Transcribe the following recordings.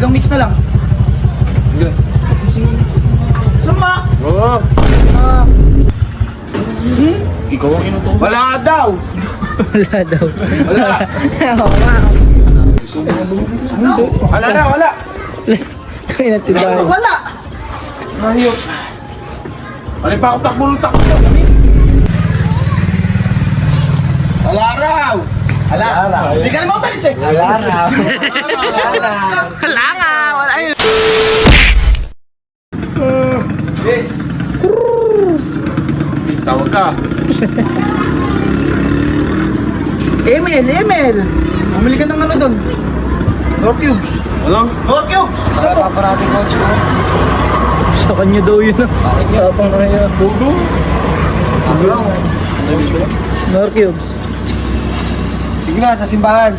Sinigang mix na lang. Sama! Oo. Ikaw ang inuto. Wala daw. Wala daw. Wala. Oo nga. Wala na, wala. Tangina tindahan. Wala! Ayok. Alin pa ako takbo ng takbo. Wala raw. Wala! Hindi ka naman umalis eh! Wala nga. Wala yun. Tawag ka. Emil! Bumili ka ng ano doon? Door cubes! Ano? Door cubes! Paparating coach mo. Sa kanya daw yun. Tapang na yun. Bodo? Nor cubes. Sige nga, sa simbahan.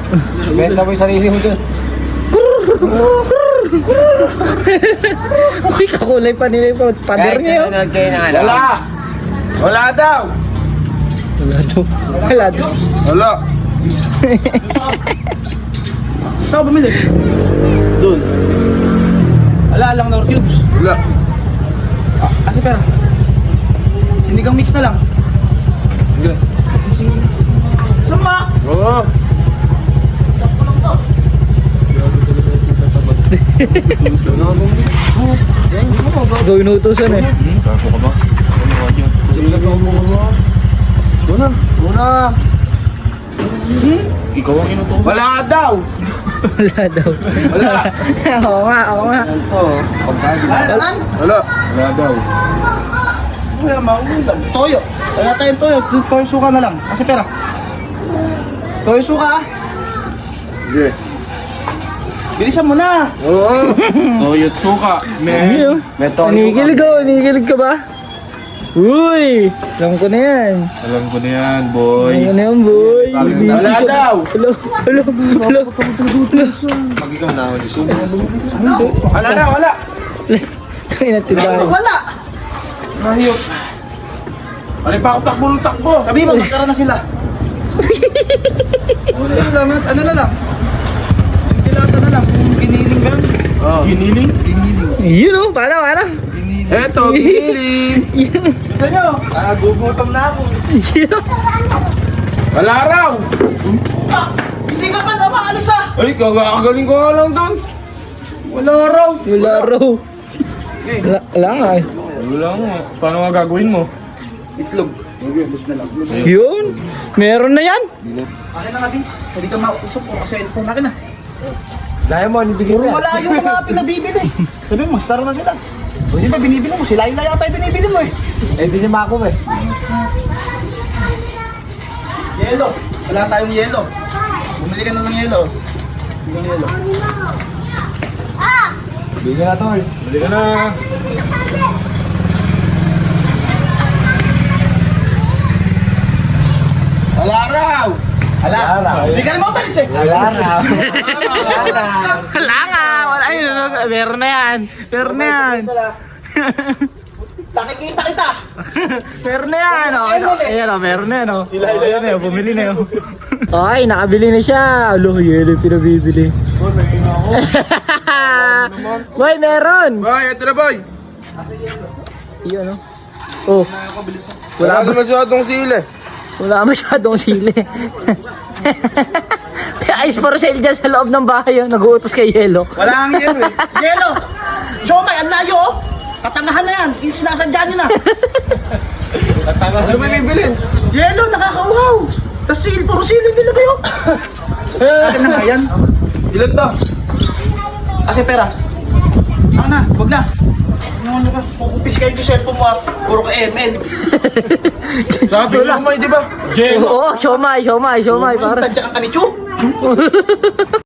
Benta mo yung sarili mo doon. Uy, kakulay pa nila yung pader niya. Wala. Wala daw. Wala daw. Wala daw. Wala. Saan ka bumili? Doon. Wala lang door cubes. Wala. Kasi pera. Sinigang mix na lang. Sama! Oo. Gawin utusan eh. Kaso ka ba? Una. Ikaw ang inuto. Wala daw. Wala daw. Wala. Oo nga. Wala naman? Wala. Wala daw. Wala mauulam. Toyo. Wala tayong toyo. Toyo suka na lang. Kasi pera. Toyo suka ah. Sige. Bilisan mo na. Oo. Toyot suka. Ano? Ninigilig ka ba? Uy! Alam ko na yan. Alam ko na yan, boy. Alam ko na yan, boy. Wala daw. Hello. Pag ikaw na ako, wala na, wala. Tangina tindahan. Wala. Ayok. Alin pa ako takbo ng takbo. Sabi mo, magsara na sila. Ano na lang? Dilata na lang. Kung giniling ka. Oh. Giniling? Yun o, paano? Eto, giniling. Gusto nyo? Gugutom na ako. Wala raw. Hindi ka pa na maalis ah. Ay, kagagaling ko nga lang doon. Wala raw. Wala raw. Wala nga eh. Wala nga. Paano nga gagawin mo? Itlog. Yun. Meron na yan. Akin na nga, Vince. Hindi ka mausap ko kasi cellphone akin na. Diamond, ibigay Puro wala yung mga pinabibili. Sabi mo, magsara na sila. O yun ba binibili mo? Sila yata yung binibili mo eh. Eh, di niya mako eh. Yelo. Wala tayong yelo. Bumili ka na ng yelo. Yung yelo. Bigyan na tol. Bili ka na. Wala raw. Hala. Hindi ka naman umalis eh. Wala nga. Wala yun. Meron na yan. Nakikita kita. Meron na yan. Ayan o, meron na yan o. Ayan na, bumili na yun. Ay, nakabili na siya. Alo, yun yung pinabibili. Boy, meron. Boy, ito na boy. Iyon o. Oh, Wala naman masyadong sili. wala masyadong sili. May ice for sale dyan sa loob ng bahay. Nag-uutos kay Yelo. Wala ang yelo eh. Yelo. Siomay, ang layo oh. Katangahan na yan. Yung sinasadya nyo na. Ano may bibilin? Yelo, nakakauhaw. Tapos puro sili nila kayo. Akin na nga yan. Ilan to? Kasi pera. Ako na, wag na. Ano ka? Kukupis kayo yung cellphone mo ah. Puro ka ML. Sabi ko lang may, di ba? Oo, siomay. Pare. Tadya kang kanicho.